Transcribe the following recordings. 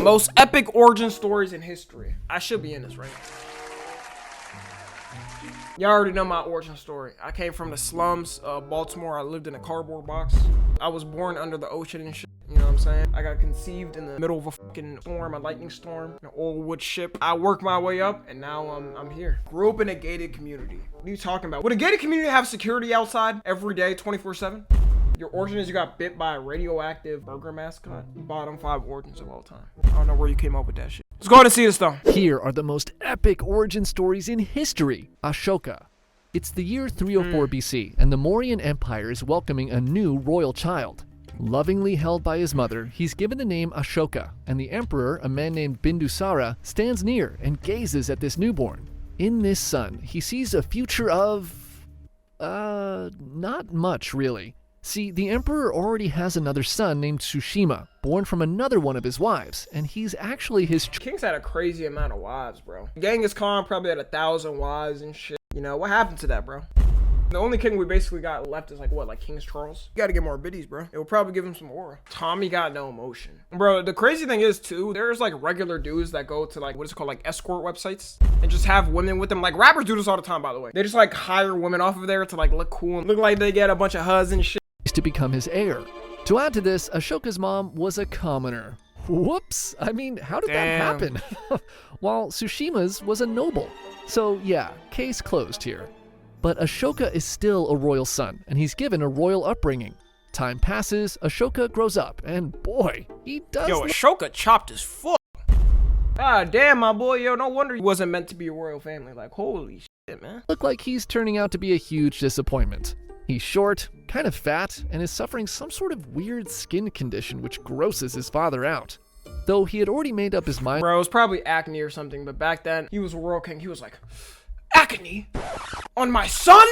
most epic origin stories in history. I should be in this, right? Y'all already know my origin story. I came from the slums of Baltimore. I lived in a cardboard box. I was born under the ocean and shit. You know what I'm saying? I got conceived in the middle of a fucking storm, a lightning storm, an old wood ship. I worked my way up, and now I'm here. Grew up in a gated community. What are you talking about? Would a gated community have security outside every day, 24/7? Your origin is you got bit by a radioactive burger mascot. Bottom 5 origins of all time. I don't know where you came up with that shit. Let's go ahead and see this though. Here are the most epic origin stories in history. Ashoka. It's the year 304 BC, and the Mauryan Empire is welcoming a new royal child. Lovingly held by his mother, he's given the name Ashoka, and the emperor, a man named Bindusara, stands near and gazes at this newborn. In this son, he sees a future of... not much really. See, the emperor already has another son named Tsushima, born from another one of his wives, and he's actually his... King's had a crazy amount of wives, bro. Genghis Khan probably had 1,000 wives and shit. You know, what happened to that, bro? The only king we basically got left is like King Charles. You gotta get more biddies, bro. It will probably give him some aura. Tommy got no emotion. Bro, the crazy thing is too, there's like regular dudes that go to like, what is it called, like escort websites and just have women with them. Like rappers do this all the time, by the way. They just like hire women off of there to like look cool and look like they get a bunch of hugs and shit. To become his heir. To add to this, Ashoka's mom was a commoner. Whoops! I mean, how did that happen? While Tsushima's was a noble. So yeah, case closed here. But Ashoka is still a royal son, and he's given a royal upbringing. Time passes, Ashoka grows up, and boy, he does. Yo, Ashoka chopped his foot. God damn, my boy, yo, no wonder he wasn't meant to be a royal family. Like, holy shit, man. Look like he's turning out to be a huge disappointment. He's short, kind of fat, and is suffering some sort of weird skin condition which grosses his father out. Though he had already made up his mind. Bro, it was probably acne or something, but back then, he was a royal king. He was like, acne? On my son?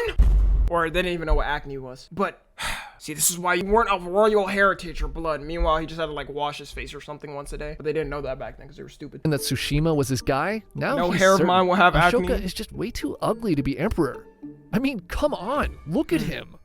Or they didn't even know what acne was. But, see, this is why you weren't of royal heritage or blood. Meanwhile, he just had to like wash his face or something once a day. But they didn't know that back then because they were stupid. And that Tsushima was his guy? Now no he's hair of certain mine will have acne. Ashoka is just way too ugly to be emperor. I mean, come on, look at him.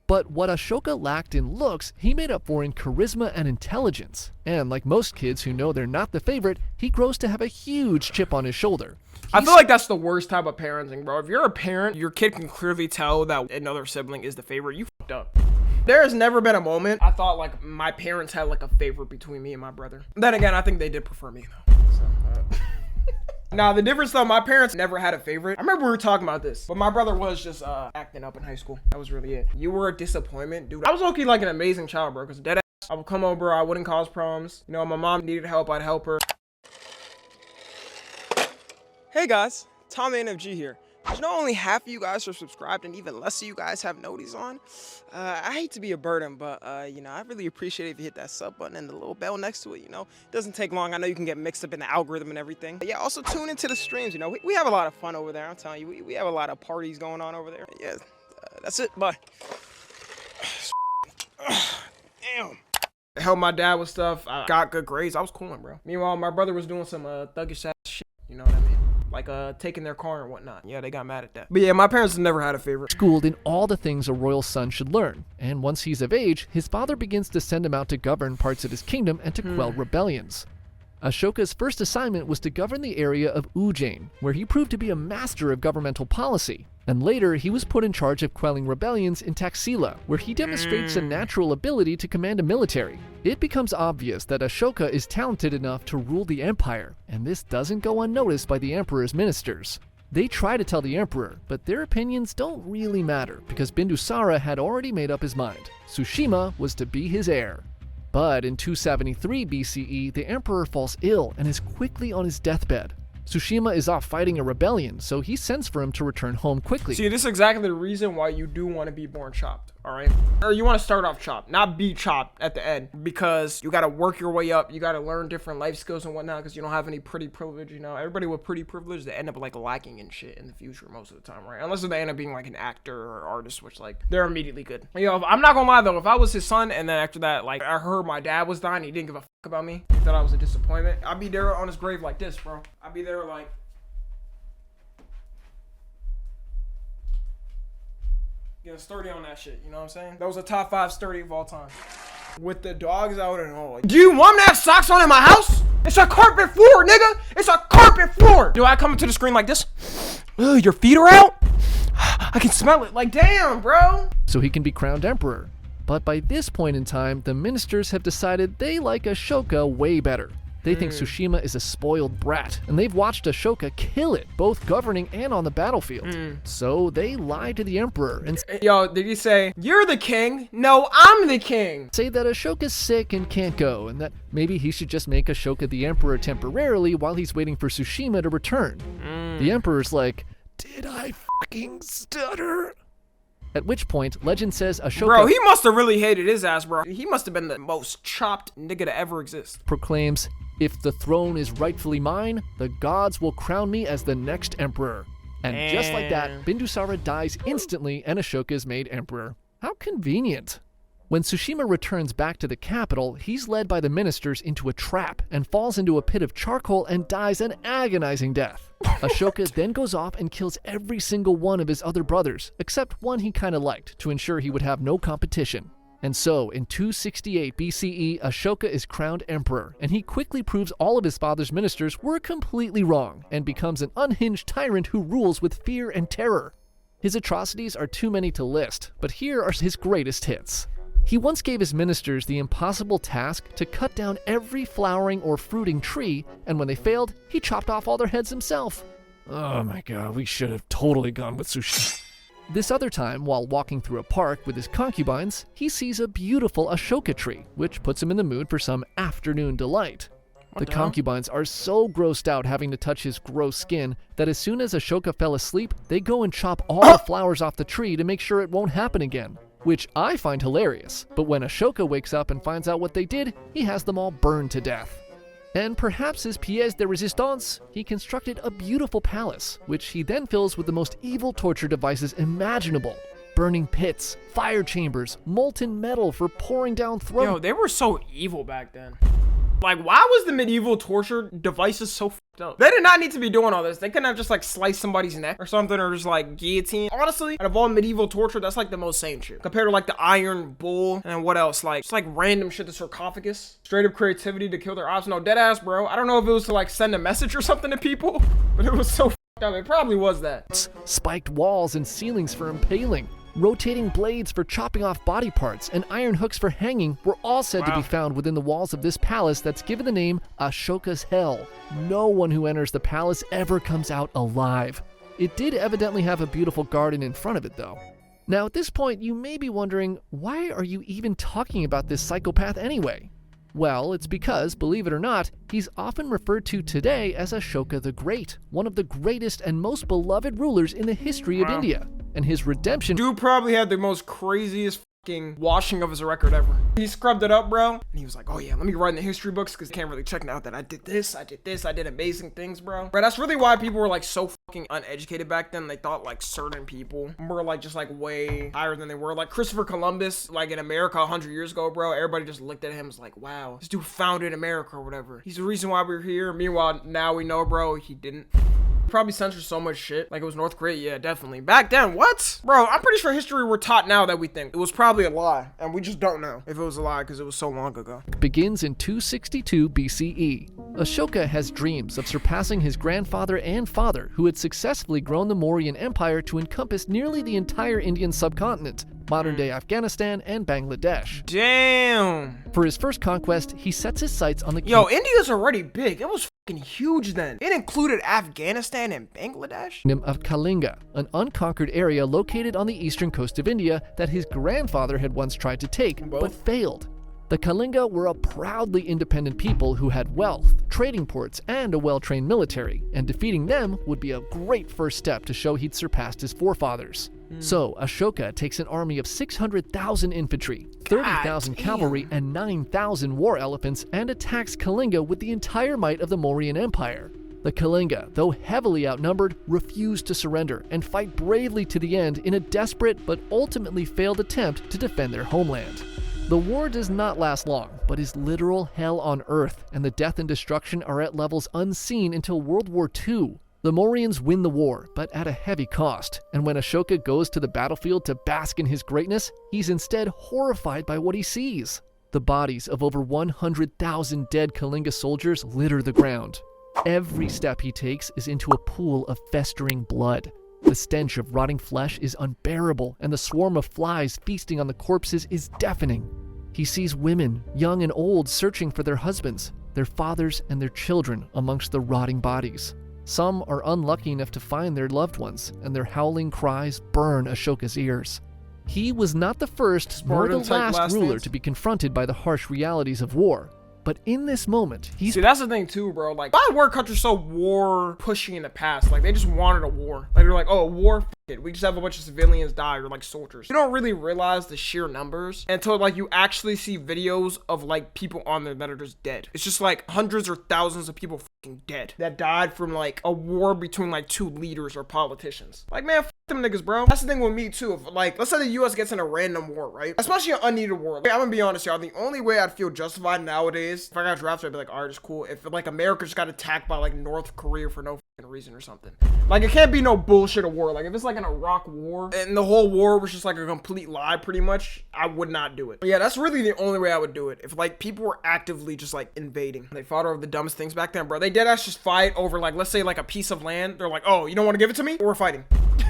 But what Ashoka lacked in looks, he made up for in charisma and intelligence. And like most kids who know they're not the favorite, he grows to have a huge chip on his shoulder. I feel like that's the worst type of parenting, bro. If you're a parent, your kid can clearly tell that another sibling is the favorite. You fucked up. There has never been a moment I thought like my parents had like a favorite between me and my brother. Then again, I think they did prefer me though. So, Nah, the difference though, my parents never had a favorite. I remember we were talking about this, but my brother was just acting up in high school. That was really it. You were a disappointment, dude. I was low-key like an amazing child, bro, because dead ass, I would come over, I wouldn't cause problems. You know, my mom needed help, I'd help her. Hey guys, Tom NFG here. You know, only half of you guys are subscribed and even less of you guys have noties on. I hate to be a burden, but you know, I really appreciate it if you hit that sub button and the little bell next to it, you know. It doesn't take long. I know you can get mixed up in the algorithm and everything. But yeah, also tune into the streams, you know. We have a lot of fun over there, I'm telling you. We have a lot of parties going on over there. Yeah, that's it, bye. Damn. Helped my dad with stuff. I got good grades. I was cooling, bro. Meanwhile, my brother was doing some thuggish ass shit, you know what I mean? Like taking their car and whatnot. Yeah, they got mad at that. But yeah, my parents never had a favorite. Schooled in all the things a royal son should learn, and once he's of age, his father begins to send him out to govern parts of his kingdom and to quell rebellions. Ashoka's first assignment was to govern the area of Ujjain, where he proved to be a master of governmental policy. And later, he was put in charge of quelling rebellions in Taxila, where he demonstrates a natural ability to command a military. It becomes obvious that Ashoka is talented enough to rule the empire, and this doesn't go unnoticed by the emperor's ministers. They try to tell the emperor, but their opinions don't really matter, because Bindusara had already made up his mind. Tsushima was to be his heir. But in 273 BCE, the emperor falls ill and is quickly on his deathbed. Tsushima is off fighting a rebellion, so he sends for him to return home quickly. See, this is exactly the reason why you do want to be born chopped, all right? Or you want to start off chopped, not be chopped at the end, because you got to work your way up. You got to learn different life skills and whatnot, because you don't have any pretty privilege, you know? Everybody with pretty privilege, they end up like lacking in shit in the future most of the time, right? Unless they end up being like an actor or artist, which like, they're immediately good. You know, I'm not gonna lie though, if I was his son and then after that, like, I heard my dad was dying, he didn't give a fuck about me, he thought I was a disappointment, I'd be there on his grave like this, bro. I'd be there like, getting sturdy on that shit, you know what I'm saying? That was a top 5 sturdy of all time. With the dogs out and all. Do you want me to have socks on in my house? It's a carpet floor, nigga. It's a carpet floor. Do I come into the screen like this? Ugh, your feet are out? I can smell it. Like, damn, bro. So he can be crowned emperor. But by this point in time, the ministers have decided they like Ashoka way better. They think Tsushima is a spoiled brat, and they've watched Ashoka kill it, both governing and on the battlefield. So they lie to the emperor and Yo, did he say, you're the king? No, I'm the king. say that Ashoka's sick and can't go, and that maybe he should just make Ashoka the emperor temporarily while he's waiting for Tsushima to return. The emperor's like, did I fucking stutter? At which point, legend says Ashoka Bro, he must have really hated his ass, bro. He must have been the most chopped nigga to ever exist. proclaims, if the throne is rightfully mine, the gods will crown me as the next emperor. And just like that, Bindusara dies instantly and Ashoka is made emperor. How convenient. When Tsushima returns back to the capital, he's led by the ministers into a trap and falls into a pit of charcoal and dies an agonizing death. Ashoka then goes off and kills every single one of his other brothers, except one he kinda liked, to ensure he would have no competition. And so, in 268 BCE, Ashoka is crowned emperor, and he quickly proves all of his father's ministers were completely wrong, and becomes an unhinged tyrant who rules with fear and terror. His atrocities are too many to list, but here are his greatest hits. He once gave his ministers the impossible task to cut down every flowering or fruiting tree, and when they failed, he chopped off all their heads himself. Oh my god, we should have totally gone with Tsushima. This other time, while walking through a park with his concubines, he sees a beautiful Ashoka tree, which puts him in the mood for some afternoon delight. The concubines are so grossed out having to touch his gross skin that as soon as Ashoka fell asleep, they go and chop all the flowers off the tree to make sure it won't happen again, which I find hilarious. But when Ashoka wakes up and finds out what they did, he has them all burned to death. And perhaps as pièce de résistance, he constructed a beautiful palace, which he then fills with the most evil torture devices imaginable. Burning pits, fire chambers, molten metal for pouring down throats. Yo, they were so evil back then. Like, why was the medieval torture devices so fucked up? They did not need to be doing all this. They couldn't have just like sliced somebody's neck or something, or just like guillotine. Honestly, out of all medieval torture, that's like the most sane shit. Compared to like the iron bull and what else? Like, just like random shit, the sarcophagus. Straight up creativity to kill their ops. No, dead ass, bro. I don't know if it was to like send a message or something to people, but it was so fucked up. It probably was that. Spiked walls and ceilings for impaling. Rotating blades for chopping off body parts and iron hooks for hanging were all said to be found within the walls of this palace that's given the name Ashoka's Hell. No one who enters the palace ever comes out alive. It did evidently have a beautiful garden in front of it though. Now at this point you may be wondering, why are you even talking about this psychopath anyway? Well, it's because, believe it or not, he's often referred to today as Ashoka the Great, one of the greatest and most beloved rulers in the history of India. And his redemption— Dude probably had the most craziest fucking washing of his record ever. He scrubbed it up, bro. And he was like, oh yeah, let me write in the history books because they can't really check out that I did this, I did amazing things, bro. Bro, that's really why people were like so fucking uneducated back then. They thought like certain people were like just like way higher than they were. Like Christopher Columbus, like in America 100 years ago, bro. Everybody just looked at him and was like, wow, this dude founded America or whatever. He's the reason why we're here. Meanwhile, now we know, bro, he didn't. Probably censored so much shit. Like it was North Korea. Yeah, definitely. Back then, what? Bro, I'm pretty sure history we're taught now that we think it was probably a lie. And we just don't know if it was a lie because it was so long ago. begins in 262 BCE. Ashoka has dreams of surpassing his grandfather and father, who had successfully grown the Mauryan Empire to encompass nearly the entire Indian subcontinent, modern-day Afghanistan and Bangladesh. Damn. For his first conquest, he sets his sights on the Yo, India's already big. It was fucking huge then. It included Afghanistan and Bangladesh. kingdom of Kalinga, an unconquered area located on the eastern coast of India that his grandfather had once tried to take, but failed. The Kalinga were a proudly independent people who had wealth, trading ports, and a well-trained military, and defeating them would be a great first step to show he'd surpassed his forefathers. So, Ashoka takes an army of 600,000 infantry, 30,000 cavalry, and 9,000 war elephants and attacks Kalinga with the entire might of the Mauryan Empire. The Kalinga, though heavily outnumbered, refused to surrender and fight bravely to the end in a desperate but ultimately failed attempt to defend their homeland. The war does not last long, but is literal hell on earth, and the death and destruction are at levels unseen until World War II. The Mauryans win the war, but at a heavy cost, and when Ashoka goes to the battlefield to bask in his greatness, he's instead horrified by what he sees. The bodies of over 100,000 dead Kalinga soldiers litter the ground. Every step he takes is into a pool of festering blood. The stench of rotting flesh is unbearable, and the swarm of flies feasting on the corpses is deafening. He sees women, young and old, searching for their husbands, their fathers, and their children amongst the rotting bodies. Some are unlucky enough to find their loved ones, and their howling cries burn Ashoka's ears. He was not the first nor the last ruler to be confronted by the harsh realities of war. But in this moment, See, that's the thing too, bro. Like, why were countries so war pushing in the past? Like, they just wanted a war. Like, they're like, oh, a war, f it. We just have a bunch of civilians die, or like soldiers. You don't really realize the sheer numbers until like you actually see videos of like people on there that are just dead. It's just like hundreds or thousands of people fucking dead that died from like a war between like two leaders or politicians. Like, man, f them niggas, bro. That's the thing with me too. If, like, let's say the US gets in a random war, right? Especially an unneeded war. Like, I'm gonna be honest, y'all. The only way I'd feel justified nowadays, if I got drafted, I'd be like, alright, it's cool. If like America just got attacked by like North Korea for no reason or something. Like, it can't be no bullshit of war. Like, if it's like an Iraq war and the whole war was just like a complete lie, pretty much, I would not do it. But yeah, that's really the only way I would do it. If like people were actively just like invading. They fought over the dumbest things back then, bro. They dead ass just fight over like, let's say like a piece of land. They're like, oh, you don't want to give it to me? We're fighting.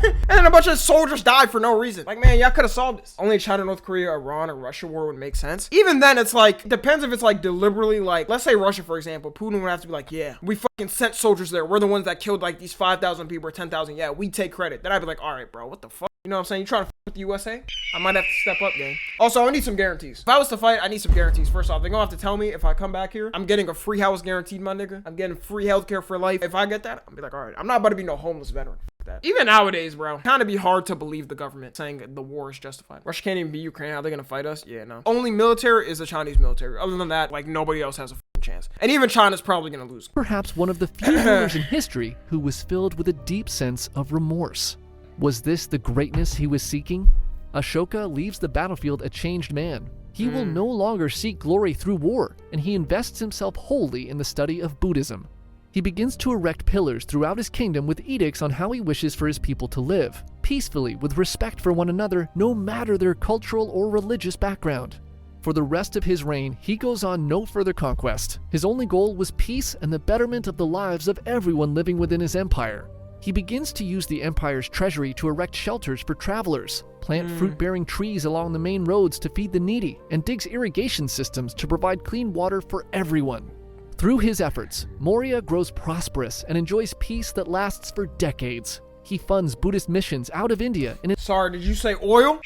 And then a bunch of soldiers died for no reason. Like, man, y'all could have solved this. Only China, North Korea, Iran, or Russia war would make sense. Even then, it's like, depends if it's like deliberately, like, let's say Russia, for example. Putin would have to be like, yeah, we fucking sent soldiers there. We're the ones that killed like these 5,000 people or 10,000. Yeah, we take credit. Then I'd be like, all right, bro, what the fuck? You know what I'm saying? You trying to f with the USA? I might have to step up, gang. Also, I need some guarantees. If I was to fight, I need some guarantees. First off, they're gonna have to tell me if I come back here, I'm getting a free house guaranteed, my nigga. I'm getting free healthcare for life. If I get that, I'll be like, all right, I'm not about to be no homeless veteran. That. Even nowadays, bro, kind of be hard to believe the government saying the war is justified. Russia can't even be Ukraine. How they gonna fight us? Yeah, no. Only military is the Chinese military. Other than that, like, nobody else has a chance. And even China's probably gonna lose. Perhaps one of the few rulers in history who was filled with a deep sense of remorse. Was this the greatness he was seeking? Ashoka leaves the battlefield a changed man. He will no longer seek glory through war, and he invests himself wholly in the study of Buddhism. He begins to erect pillars throughout his kingdom with edicts on how he wishes for his people to live, peacefully with respect for one another, no matter their cultural or religious background. For the rest of his reign, he goes on no further conquest. His only goal was peace and the betterment of the lives of everyone living within his empire. He begins to use the empire's treasury to erect shelters for travelers, plant fruit-bearing trees along the main roads to feed the needy, and digs irrigation systems to provide clean water for everyone. Through his efforts, Moria grows prosperous and enjoys peace that lasts for decades. He funds Buddhist missions out of India in Sorry, did you say oil?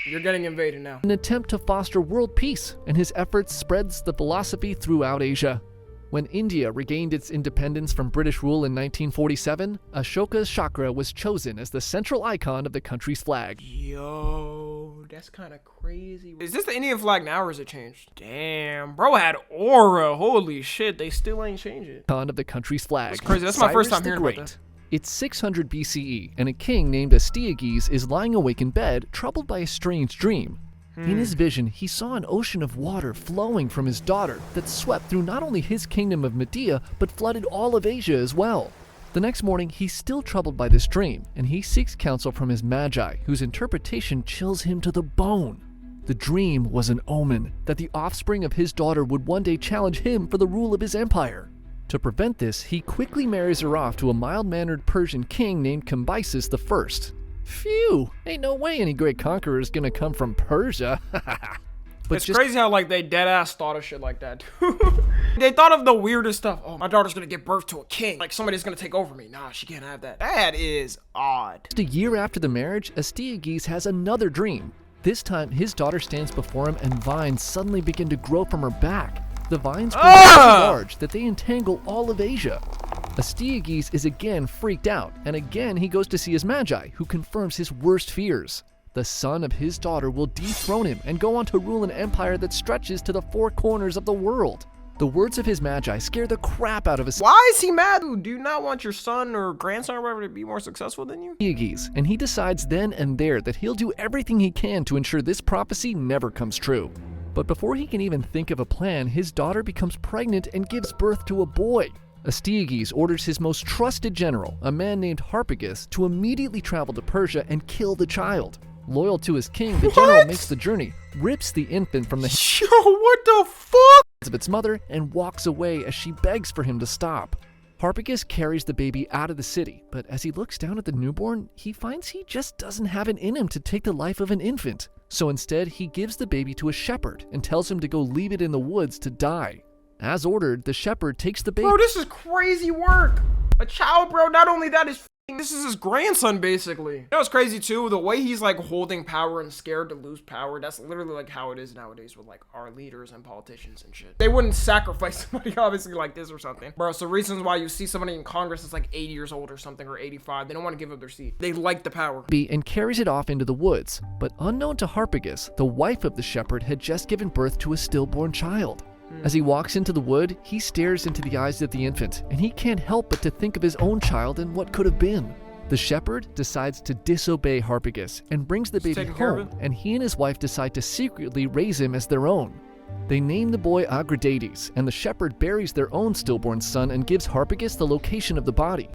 You're getting invaded now. an attempt to foster world peace, and his efforts spreads the philosophy throughout Asia. When India regained its independence from British rule in 1947, Ashoka's chakra was chosen as the central icon of the country's flag. Yo, that's kind of crazy. Is this the Indian flag now, or is it changed? Damn, bro had aura. Holy shit, they still ain't changed it. Icon of the country's flag. That's crazy. That's my first time Cyrus the hearing about Great. that. It's 600 BCE, and a king named Astyages is lying awake in bed, troubled by a strange dream. In his vision, he saw an ocean of water flowing from his daughter that swept through not only his kingdom of Media, but flooded all of Asia as well. The next morning, he's still troubled by this dream, and he seeks counsel from his magi, whose interpretation chills him to the bone. The dream was an omen that the offspring of his daughter would one day challenge him for the rule of his empire. To prevent this, he quickly marries her off to a mild-mannered Persian king named Cambyses I. Phew, ain't no way any great conqueror is gonna come from Persia. But It's crazy how like they dead ass thought of shit like that. They thought of the weirdest stuff. Oh, my daughter's gonna give birth to a king. Like, somebody's gonna take over me. Nah, she can't have that. That is odd. Just a year after the marriage, Astyages has another dream. This time, his daughter stands before him and vines suddenly begin to grow from her back. The vines grow so large that they entangle all of Asia. Astyages is again freaked out, and again he goes to see his magi, who confirms his worst fears. The son of his daughter will dethrone him and go on to rule an empire that stretches to the four corners of the world. The words of his magi scare the crap out of Why is he mad? Do you not want your son or grandson or whatever to be more successful than you? Astyages, and he decides then and there that he'll do everything he can to ensure this prophecy never comes true. But before he can even think of a plan, his daughter becomes pregnant and gives birth to a boy. Astyages orders his most trusted general, a man named Harpagus, to immediately travel to Persia and kill the child. Loyal to his king, the general makes the journey, rips the infant from the hands Yo, what the fuck? of its mother, and walks away as she begs for him to stop. Harpagus carries the baby out of the city, but as he looks down at the newborn, he finds he just doesn't have it in him to take the life of an infant. So instead, he gives the baby to a shepherd and tells him to go leave it in the woods to die. As ordered, the shepherd takes the baby. Bro, this is crazy work. A child, bro, not only that is this is his grandson, basically. You know what's crazy, too? The way he's, like, holding power and scared to lose power, that's literally, like, how it is nowadays with, like, our leaders and politicians and shit. They wouldn't sacrifice somebody, obviously, like this or something. Bro, so reasons why you see somebody in Congress that's, like, 80 years old or something, or 85, they don't want to give up their seat. They like the power. And carries it off into the woods. But unknown to Harpagus, the wife of the shepherd had just given birth to a stillborn child. As he walks into the wood, he stares into the eyes of the infant, and he can't help but to think of his own child and what could have been. The shepherd decides to disobey Harpagus and brings the baby home, and he and his wife decide to secretly raise him as their own. They name the boy Agradates, and the shepherd buries their own stillborn son and gives Harpagus the location of the body.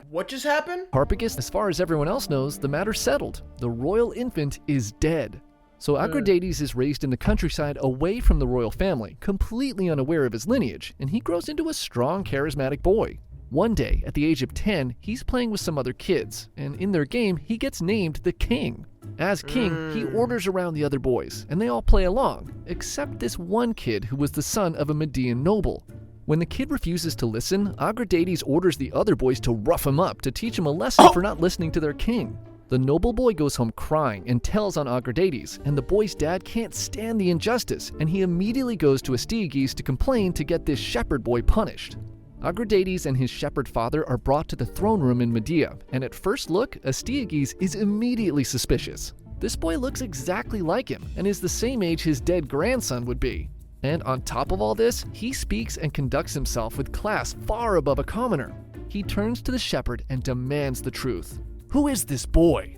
What just happened? Harpagus, as far as everyone else knows, the matter's settled. The royal infant is dead. So Agradates is raised in the countryside away from the royal family, completely unaware of his lineage, and he grows into a strong, charismatic boy. One day, at the age of 10, he's playing with some other kids, and in their game, he gets named the king. As king, he orders around the other boys, and they all play along, except this one kid who was the son of a Median noble. When the kid refuses to listen, Agradates orders the other boys to rough him up to teach him a lesson for not listening to their king. The noble boy goes home crying and tells on Agradates, and the boy's dad can't stand the injustice, and he immediately goes to Astyages to complain to get this shepherd boy punished. Agradates and his shepherd father are brought to the throne room in Medea, and at first look, Astyages is immediately suspicious. This boy looks exactly like him, and is the same age his dead grandson would be. And on top of all this, he speaks and conducts himself with class far above a commoner. He turns to the shepherd and demands the truth. Who is this boy?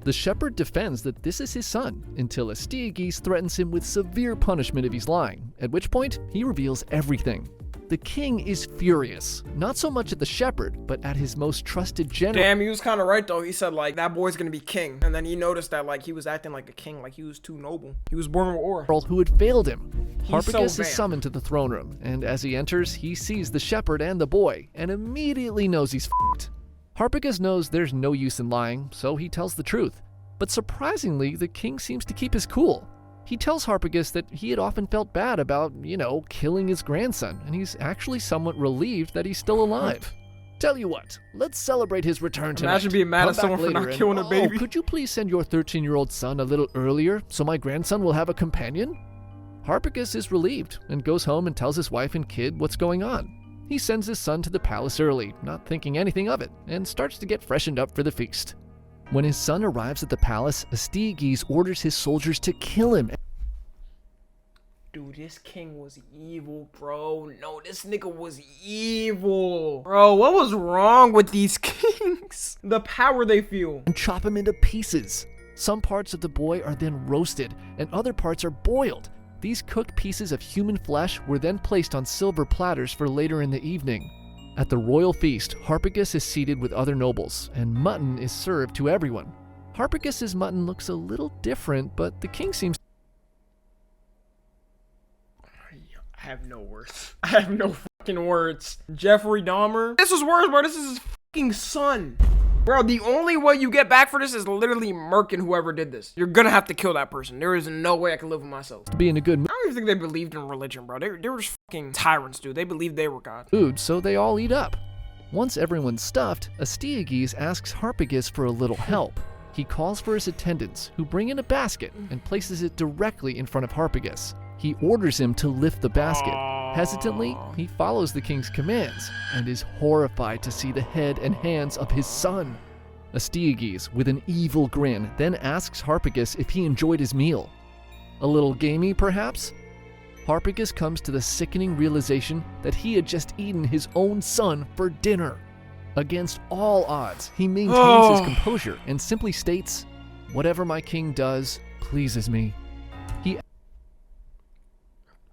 The shepherd defends that this is his son, until Astyages threatens him with severe punishment if he's lying, at which point he reveals everything. The king is furious, not so much at the shepherd, but at his most trusted general. Damn, he was kind of right, though. He said, like, that boy's gonna be king. And then he noticed that, like, he was acting like a king, like he was too noble. He was born with aura. Who had failed him. Harpagus so is summoned to the throne room, and as he enters, he sees the shepherd and the boy, and immediately knows he's f***ed. Harpagus knows there's no use in lying, so he tells the truth. But surprisingly, the king seems to keep his cool. He tells Harpagus that he had often felt bad about, killing his grandson, and he's actually somewhat relieved that he's still alive. Tell you what, let's celebrate his return tonight. Imagine being mad Come at someone back for not later killing a baby. Oh, could you please send your 13-year-old son a little earlier so my grandson will have a companion? Harpagus is relieved and goes home and tells his wife and kid what's going on. He sends his son to the palace early, not thinking anything of it, and starts to get freshened up for the feast. When his son arrives at the palace, Astyages orders his soldiers to kill him. Dude, this king was evil, bro. No, this nigga was evil. Bro, what was wrong with these kings? The power they feel. And chop him into pieces. Some parts of the boy are then roasted, and other parts are boiled. These cooked pieces of human flesh were then placed on silver platters for later in the evening. At the royal feast, Harpagus is seated with other nobles, and mutton is served to everyone. Harpagus's mutton looks a little different, but the king seems... I have no words. I have no fucking words. Jeffrey Dahmer. This is worse, bro. This is his fucking son. Bro, the only way you get back for this is literally murking whoever did this. You're gonna have to kill that person. There is no way I can live with myself. be in a good mood. I don't even think they believed in religion, bro. They were just fucking tyrants, dude. They believed they were God. Food, so they all eat up. Once everyone's stuffed, Astyages asks Harpagus for a little help. He calls for his attendants, who bring in a basket and places it directly in front of Harpagus. He orders him to lift the basket. Hesitantly, he follows the king's commands and is horrified to see the head and hands of his son. Astyages, with an evil grin, then asks Harpagus if he enjoyed his meal. A little gamey, perhaps? Harpagus comes to the sickening realization that he had just eaten his own son for dinner. Against all odds, he maintains his composure and simply states, "Whatever my king does pleases me."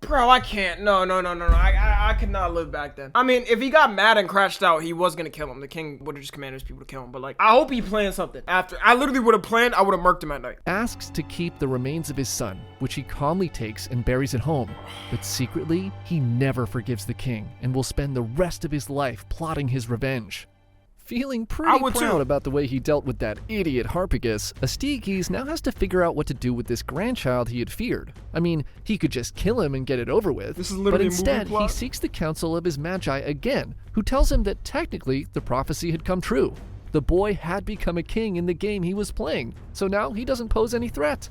Bro, I can't. No. I could not live back then. I mean, if he got mad and crashed out, he was gonna kill him. The king would have just commanded his people to kill him. But like, I hope he planned something after. I literally would have planned. I would have murked him at night. Asks to keep the remains of his son, which he calmly takes and buries at home. But secretly, he never forgives the king and will spend the rest of his life plotting his revenge. Feeling pretty proud about the way he dealt with that idiot Harpagus, Astyages now has to figure out what to do with this grandchild he had feared. I mean, he could just kill him and get it over with, This is but literally instead a movie plot. he seeks the counsel of his magi again, who tells him that technically the prophecy had come true. The boy had become a king in the game he was playing, so now he doesn't pose any threat.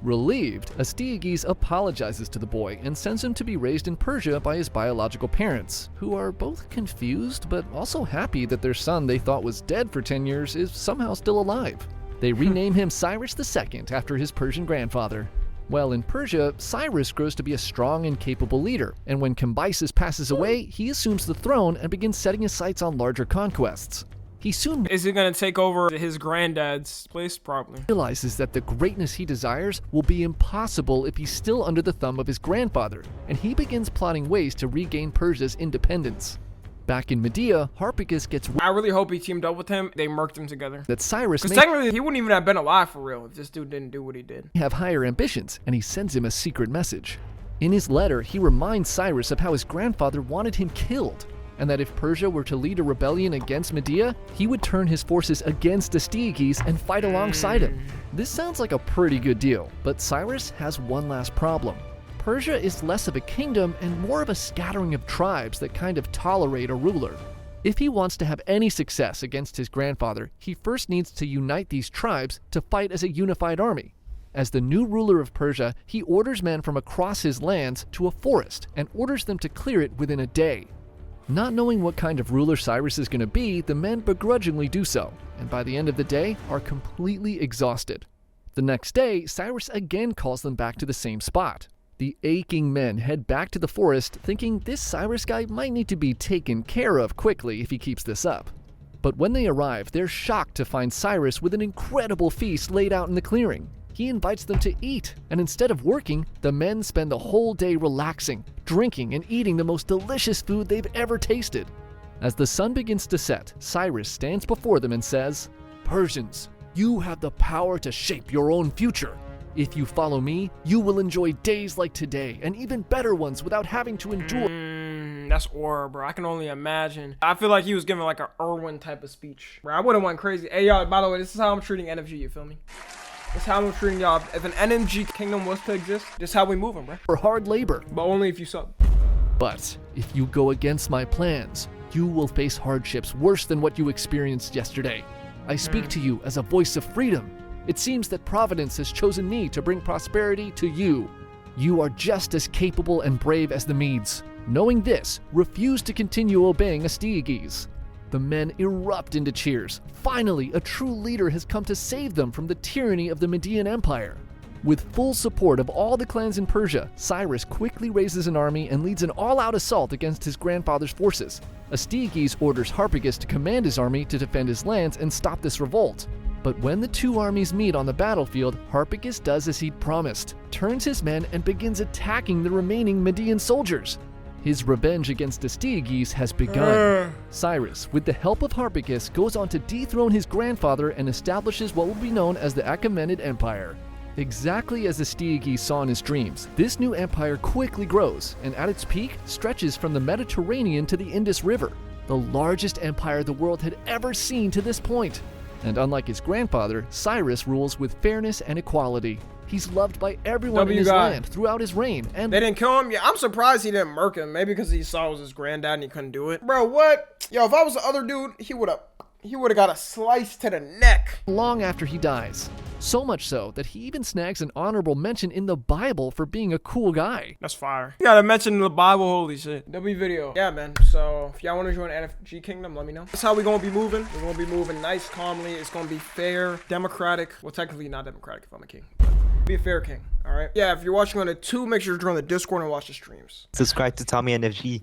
Relieved, Astyages apologizes to the boy and sends him to be raised in Persia by his biological parents, who are both confused but also happy that their son they thought was dead for 10 years is somehow still alive. They rename him Cyrus II after his Persian grandfather. While in Persia, Cyrus grows to be a strong and capable leader, and when Cambyses passes away, he assumes the throne and begins setting his sights on larger conquests. He soon Is he gonna take over his granddad's place? Probably. realizes that the greatness he desires will be impossible if he's still under the thumb of his grandfather, and he begins plotting ways to regain Persia's independence. Back in Medea, Harpagus gets I really hope he teamed up with him. They murked him together. that Cyrus Because may technically, he wouldn't even have been alive for real if this dude didn't do what he did. have higher ambitions, and he sends him a secret message. In his letter, he reminds Cyrus of how his grandfather wanted him killed, and that if Persia were to lead a rebellion against Medea, he would turn his forces against Astyages and fight alongside him. This sounds like a pretty good deal, but Cyrus has one last problem. Persia is less of a kingdom and more of a scattering of tribes that kind of tolerate a ruler. If he wants to have any success against his grandfather, he first needs to unite these tribes to fight as a unified army. As the new ruler of Persia, he orders men from across his lands to a forest and orders them to clear it within a day. Not knowing what kind of ruler Cyrus is going to be, the men begrudgingly do so, and by the end of the day are completely exhausted. The next day, Cyrus again calls them back to the same spot. The aching men head back to the forest, thinking this Cyrus guy might need to be taken care of quickly if he keeps this up. But when they arrive, they're shocked to find Cyrus with an incredible feast laid out in the clearing. He invites them to eat, and instead of working, the men spend the whole day relaxing, drinking, and eating the most delicious food they've ever tasted. As the sun begins to set, Cyrus stands before them and says, "Persians, you have the power to shape your own future. If you follow me, you will enjoy days like today and even better ones without having to endure." That's aura, bro. I can only imagine. I feel like he was giving like an Irwin type of speech. Bro, I would have went crazy. Hey, y'all, by the way, this is how I'm treating NFG, you feel me? This is how I'm treating y'all. If an NMG kingdom was to exist, this is how we move them, bro. For hard labor. But only if you sub. But if you go against my plans, you will face hardships worse than what you experienced yesterday. I speak to you as a voice of freedom. It seems that Providence has chosen me to bring prosperity to you. You are just as capable and brave as the Medes. Knowing this, refuse to continue obeying Astyages. The men erupt into cheers. Finally, a true leader has come to save them from the tyranny of the Median Empire. With full support of all the clans in Persia, Cyrus quickly raises an army and leads an all-out assault against his grandfather's forces. Astyages orders Harpagus to command his army to defend his lands and stop this revolt. But when the two armies meet on the battlefield, Harpagus does as he'd promised, turns his men and begins attacking the remaining Median soldiers. His revenge against Astyages has begun. Cyrus, with the help of Harpagus, goes on to dethrone his grandfather and establishes what will be known as the Achaemenid Empire. Exactly as Astyages saw in his dreams, this new empire quickly grows and at its peak stretches from the Mediterranean to the Indus River, the largest empire the world had ever seen to this point. And unlike his grandfather, Cyrus rules with fairness and equality. He's loved by everyone in his land throughout his reign, and they didn't kill him? Yeah, I'm surprised he didn't murk him. Maybe because he saw it was his granddad and he couldn't do it. Bro, what? Yo, if I was the other dude, he would have got a slice to the neck. Long after he dies. So much so that he even snags an honorable mention in the Bible for being a cool guy. That's fire. You gotta mention the Bible, holy shit. W video. Yeah, man. So if y'all want to join NFG Kingdom, let me know. That's how we gonna be moving. We're gonna be moving nice, calmly. It's gonna be fair, democratic. Well, technically not democratic if I'm a king. Be a fair king, all right? Yeah, if you're watching on the 2, make sure to join the Discord and watch the streams. Subscribe to Tommy NFG.